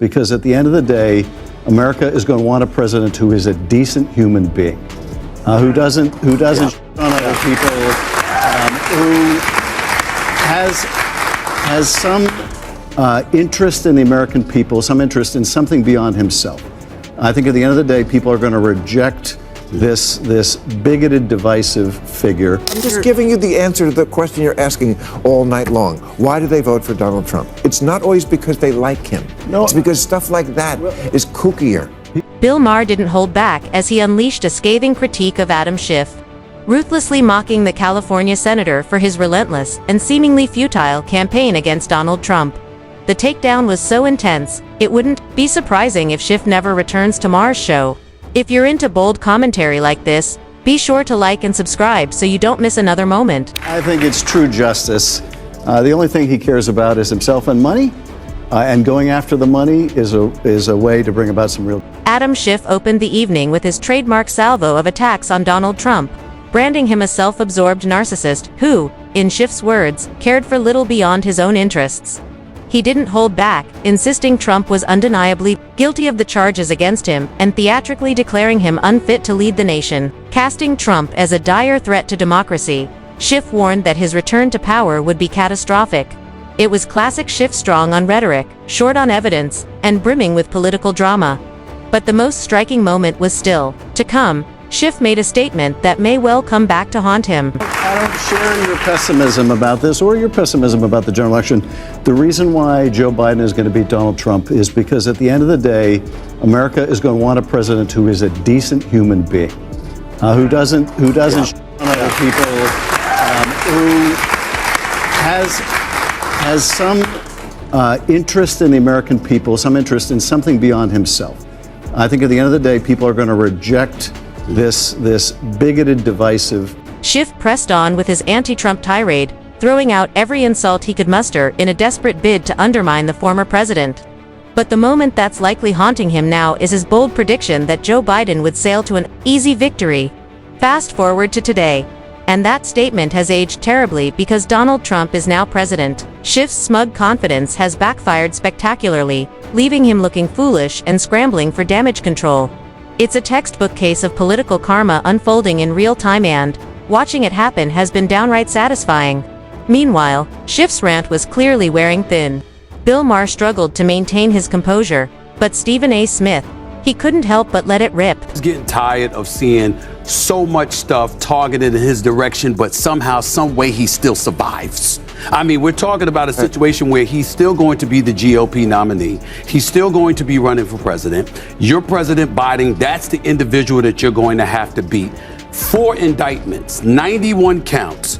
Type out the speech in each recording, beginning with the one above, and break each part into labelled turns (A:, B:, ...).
A: because at the end of the day, America is going to want a president who is a decent human being, who doesn't shit on other people, who has some interest in the American people, some interest in something beyond himself. I think at the end of the day, people are going to reject this bigoted, divisive figure.
B: I'm just giving you the answer to the question you're asking all night long. Why do they vote for Donald Trump? It's not always because they like him. No, it's because stuff like that is kookier.
C: Bill Maher didn't hold back as he unleashed a scathing critique of Adam Schiff, ruthlessly mocking the California senator for his relentless and seemingly futile campaign against Donald Trump. The takedown was so intense, it wouldn't be surprising if Schiff never returns to Maher's show. If you're into bold commentary like this, be sure to like and subscribe so you don't miss another moment.
A: I think it's true justice. The only thing he cares about is himself and money, and going after the money is a way to bring about some real...
C: Adam Schiff opened the evening with his trademark salvo of attacks on Donald Trump, branding him a self-absorbed narcissist who, in Schiff's words, cared for little beyond his own interests. He didn't hold back, insisting Trump was undeniably guilty of the charges against him and theatrically declaring him unfit to lead the nation. Casting Trump as a dire threat to democracy, Schiff warned that his return to power would be catastrophic. It was classic Schiff, strong on rhetoric, short on evidence, and brimming with political drama. But the most striking moment was still to come. Schiff made a statement that may well come back to haunt him.
A: I don't share your pessimism about this or your pessimism about the general election. The reason why Joe Biden is going to beat Donald Trump is because at the end of the day, America is going to want a president who is a decent human being, who doesn't shit on other people, who has some interest in the American people, some interest in something beyond himself. I think at the end of the day, people are going to reject this bigoted, divisive...
C: Schiff pressed on with his anti-Trump tirade, throwing out every insult he could muster in a desperate bid to undermine the former president. But the moment that's likely haunting him now is his bold prediction that Joe Biden would sail to an easy victory. Fast forward to today, and that statement has aged terribly because Donald Trump is now president. Schiff's smug confidence has backfired spectacularly, leaving him looking foolish and scrambling for damage control. It's a textbook case of political karma unfolding in real time, and watching it happen has been downright satisfying. Meanwhile, Schiff's rant was clearly wearing thin. Bill Maher struggled to maintain his composure, but Stephen A. Smith, he couldn't help but let it rip.
D: He's getting tired of seeing so much stuff targeted in his direction, but somehow, some way he still survives. I mean, we're talking about a situation where he's still going to be the GOP nominee. He's still going to be running for president. You're President Biden. That's the individual that you're going to have to beat. 4 indictments, 91 counts.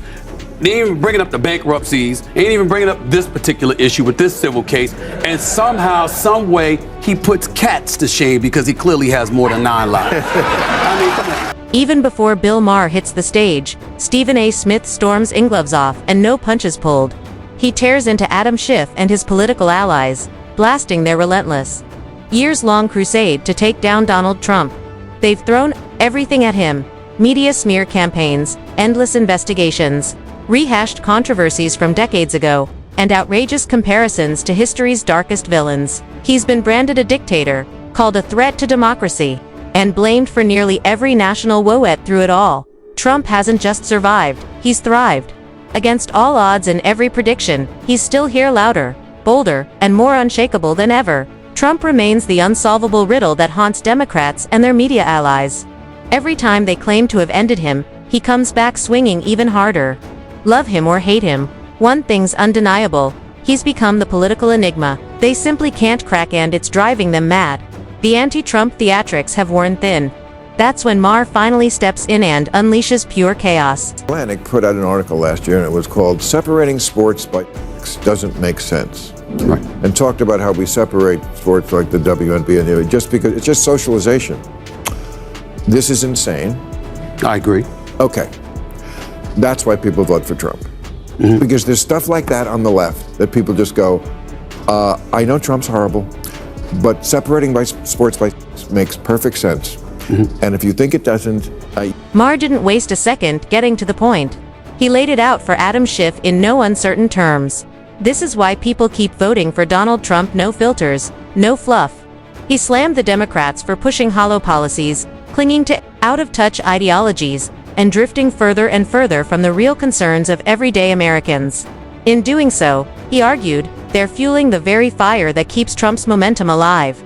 D: They ain't even bringing up the bankruptcies, ain't even bringing up this particular issue with this civil case, and somehow, some way, he puts cats to shame because he clearly has more than 9 lives. I mean, come on.
C: Even before Bill Maher hits the stage, Stephen A. Smith storms in gloves off and no punches pulled. He tears into Adam Schiff and his political allies, blasting their relentless, years-long crusade to take down Donald Trump. They've thrown everything at him: media smear campaigns, endless investigations, rehashed controversies from decades ago, and outrageous comparisons to history's darkest villains. He's been branded a dictator, called a threat to democracy, and blamed for nearly every national woe through it all. Trump hasn't just survived, he's thrived. Against all odds and every prediction, he's still here, louder, bolder, and more unshakable than ever. Trump remains the unsolvable riddle that haunts Democrats and their media allies. Every time they claim to have ended him, he comes back swinging even harder. Love him or hate him, one thing's undeniable: he's become the political enigma they simply can't crack, and it's driving them mad. The anti-Trump theatrics have worn thin. That's when Maher finally steps in and unleashes pure chaos.
B: Atlantic put out an article last year, and it was called "Separating Sports by Doesn't Make Sense."
D: Right.
B: And talked about how we separate sports like the WNBA and just because it's just socialization. This is insane.
D: I agree.
B: Okay. That's why people vote for Trump. Mm-hmm. Because there's stuff like that on the left that people just go, I know Trump's horrible, but separating by sports by makes perfect sense. Mm-hmm. And if you think it doesn't...
C: Maher didn't waste a second getting to the point. He laid it out for Adam Schiff in no uncertain terms. This is why people keep voting for Donald Trump, no filters, no fluff. He slammed the Democrats for pushing hollow policies, clinging to out-of-touch ideologies, and drifting further and further from the real concerns of everyday Americans. In doing so, he argued, they're fueling the very fire that keeps Trump's momentum alive.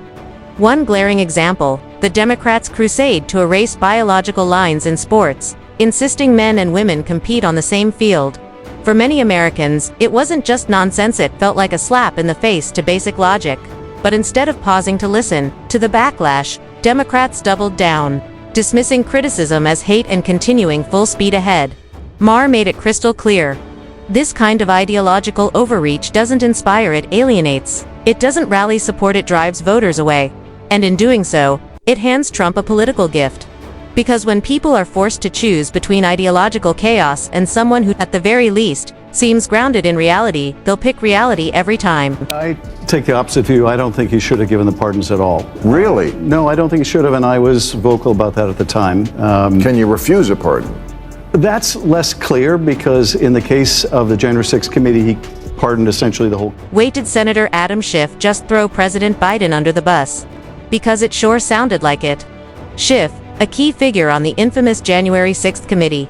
C: One glaring example, the Democrats' crusade to erase biological lines in sports, insisting men and women compete on the same field. For many Americans, it wasn't just nonsense, it felt like a slap in the face to basic logic. But instead of pausing to listen to the backlash, Democrats doubled down, dismissing criticism as hate and continuing full speed ahead. Maher made it crystal clear. This kind of ideological overreach doesn't inspire, it alienates. It doesn't rally support, it drives voters away. And in doing so, it hands Trump a political gift. Because when people are forced to choose between ideological chaos and someone who, at the very least, seems grounded in reality, they'll pick reality every time.
A: I take the opposite view. I don't think he should have given the pardons at all.
B: Really?
A: No, I don't think he should have, and I was vocal about that at the time.
B: Can you refuse a pardon?
A: That's less clear because in the case of the January 6th committee, he pardoned essentially the whole.
C: Wait, did Senator Adam Schiff just throw President Biden under the bus? Because it sure sounded like it. Schiff, a key figure on the infamous January 6th committee,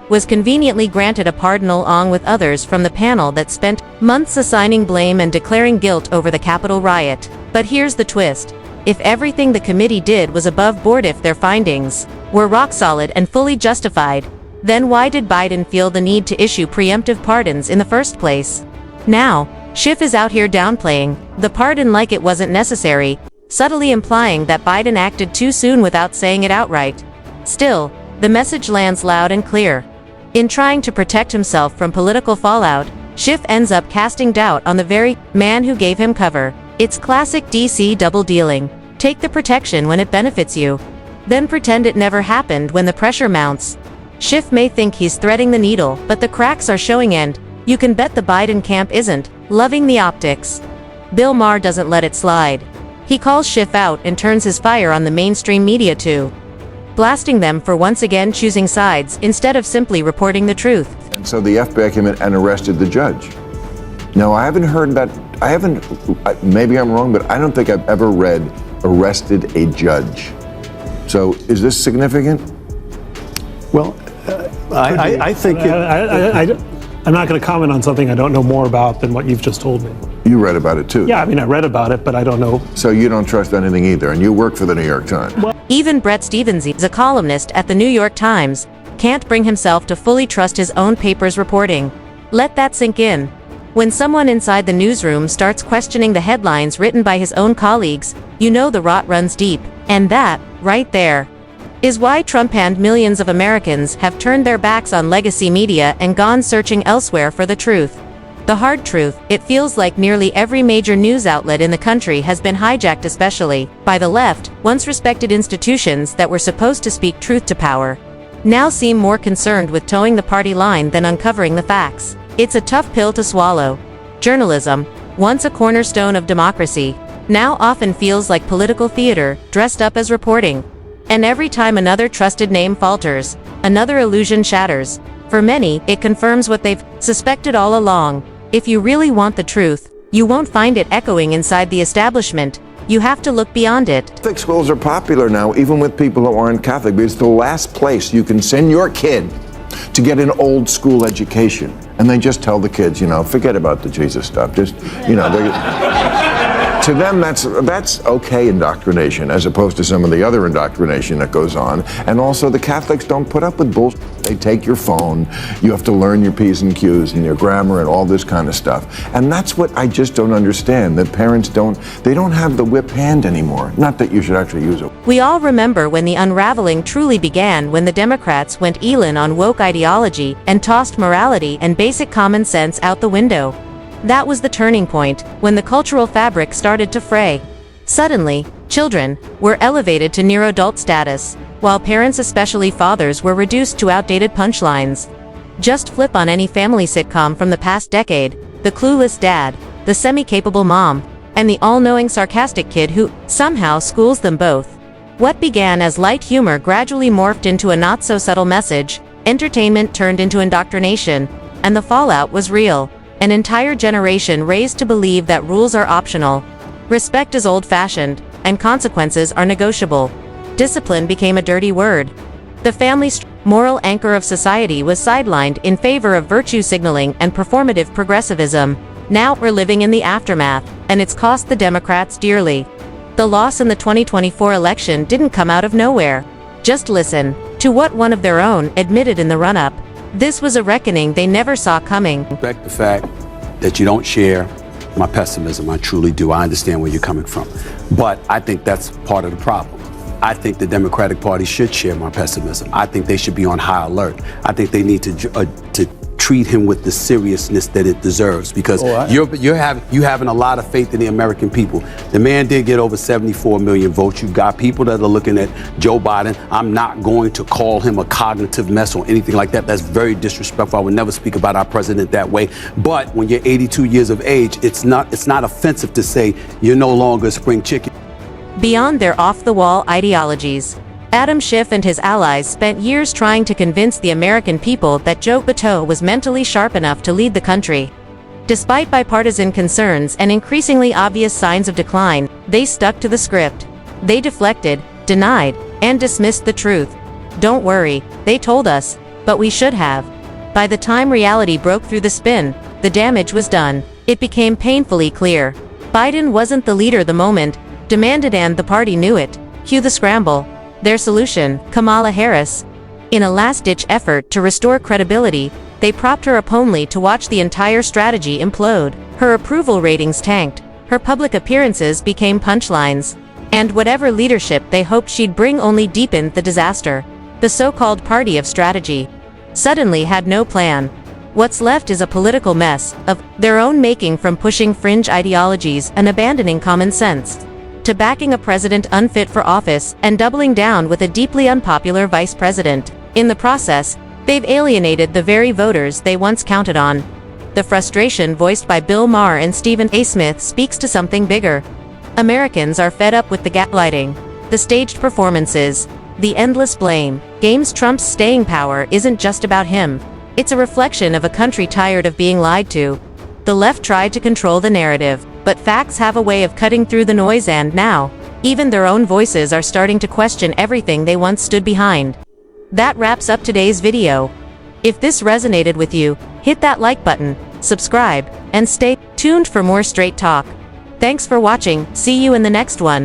C: was conveniently granted a pardon along with others from the panel that spent months assigning blame and declaring guilt over the Capitol riot. But here's the twist. If everything the committee did was above board, if their findings were rock solid and fully justified, then why did Biden feel the need to issue preemptive pardons in the first place? Now, Schiff is out here downplaying the pardon like it wasn't necessary, subtly implying that Biden acted too soon without saying it outright. Still, the message lands loud and clear. In trying to protect himself from political fallout, Schiff ends up casting doubt on the very man who gave him cover. It's classic DC double-dealing. Take the protection when it benefits you, then pretend it never happened when the pressure mounts. Schiff may think he's threading the needle, but the cracks are showing, and you can bet the Biden camp isn't loving the optics. Bill Maher doesn't let it slide. He calls Schiff out and turns his fire on the mainstream media too, blasting them for once again choosing sides instead of simply reporting the truth.
B: And so the FBI came in and arrested the judge. Now, I haven't heard that. Maybe I'm wrong, but I don't think I've ever read arrested a judge. So is this significant?
A: Well, I think
E: I'm not going to comment on something I don't know more about than what you've just told me.
B: You read about it too.
E: Yeah, I mean, I read about it, but I don't know.
B: So you don't trust anything either, and you work for the New York Times.
C: Even Bret Stephens, a columnist at the New York Times, can't bring himself to fully trust his own paper's reporting. Let that sink in. When someone inside the newsroom starts questioning the headlines written by his own colleagues, you know the rot runs deep. And that, right there, is why Trump and millions of Americans have turned their backs on legacy media and gone searching elsewhere for the truth. The hard truth, it feels like nearly every major news outlet in the country has been hijacked, especially by the left. Once respected institutions that were supposed to speak truth to power now seem more concerned with towing the party line than uncovering the facts. It's a tough pill to swallow. Journalism, once a cornerstone of democracy, now often feels like political theater dressed up as reporting. And every time another trusted name falters, another illusion shatters. For many, it confirms what they've suspected all along. If you really want the truth, you won't find it echoing inside the establishment. You have to look beyond it.
B: Catholic schools are popular now, even with people who aren't Catholic, because it's the last place you can send your kid to get an old school education. And they just tell the kids, forget about the Jesus stuff. Just, to them, that's okay indoctrination, as opposed to some of the other indoctrination that goes on. And also, the Catholics don't put up with bullshit. They take your phone. You have to learn your P's and Q's and your grammar and all this kind of stuff. And that's what I just don't understand, that parents don't have the whip hand anymore. Not that you should actually use it.
C: We all remember when the unraveling truly began, when the Democrats went Elon on woke ideology and tossed morality and basic common sense out the window. That was the turning point, when the cultural fabric started to fray. Suddenly, children were elevated to near adult status, while parents, especially fathers, were reduced to outdated punchlines. Just flip on any family sitcom from the past decade: the clueless dad, the semi-capable mom, and the all-knowing sarcastic kid who somehow schools them both. What began as light humor gradually morphed into a not-so-subtle message. Entertainment turned into indoctrination, and the fallout was real. An entire generation raised to believe that rules are optional. Respect is old-fashioned, and consequences are negotiable. Discipline became a dirty word. The family moral anchor of society was sidelined in favor of virtue signaling and performative progressivism. Now we're living in the aftermath, and it's cost the Democrats dearly. The loss in the 2024 election didn't come out of nowhere. Just listen to what one of their own admitted in the run-up. This was a reckoning they never saw coming.
D: Respect the fact that you don't share my pessimism. I truly do. I understand where you're coming from. But I think that's part of the problem. I think the Democratic Party should share my pessimism. I think they should be on high alert. I think they need to treat him with the seriousness that it deserves, because you having a lot of faith in the American people. The man did get over 74 million votes. You've got people that are looking at Joe Biden. I'm not going to call him a cognitive mess or anything like that. That's very disrespectful. I would never speak about our president that way. But when you're 82 years of age, it's not offensive to say you're no longer a spring chicken.
C: Beyond their off-the-wall ideologies, Adam Schiff and his allies spent years trying to convince the American people that Joe Biden was mentally sharp enough to lead the country. Despite bipartisan concerns and increasingly obvious signs of decline, they stuck to the script. They deflected, denied, and dismissed the truth. Don't worry, they told us, but we should have. By the time reality broke through the spin, the damage was done. It became painfully clear. Biden wasn't the leader the moment demanded, and the party knew it. Cue the scramble. Their solution, Kamala Harris. In a last-ditch effort to restore credibility, they propped her up only to watch the entire strategy implode. Her approval ratings tanked, her public appearances became punchlines, and whatever leadership they hoped she'd bring only deepened the disaster. The so-called party of strategy suddenly had no plan. What's left is a political mess of their own making, from pushing fringe ideologies and abandoning common sense to backing a president unfit for office and doubling down with a deeply unpopular vice president. In the process, they've alienated the very voters they once counted on. The frustration voiced by Bill Maher and Stephen A. Smith speaks to something bigger. Americans are fed up with the gaslighting, the staged performances, the endless blame games. Trump's staying power isn't just about him. It's a reflection of a country tired of being lied to. The left tried to control the narrative, but facts have a way of cutting through the noise, and now, even their own voices are starting to question everything they once stood behind. That wraps up today's video. If this resonated with you, hit that like button, subscribe, and stay tuned for more straight talk. Thanks for watching. See you in the next one.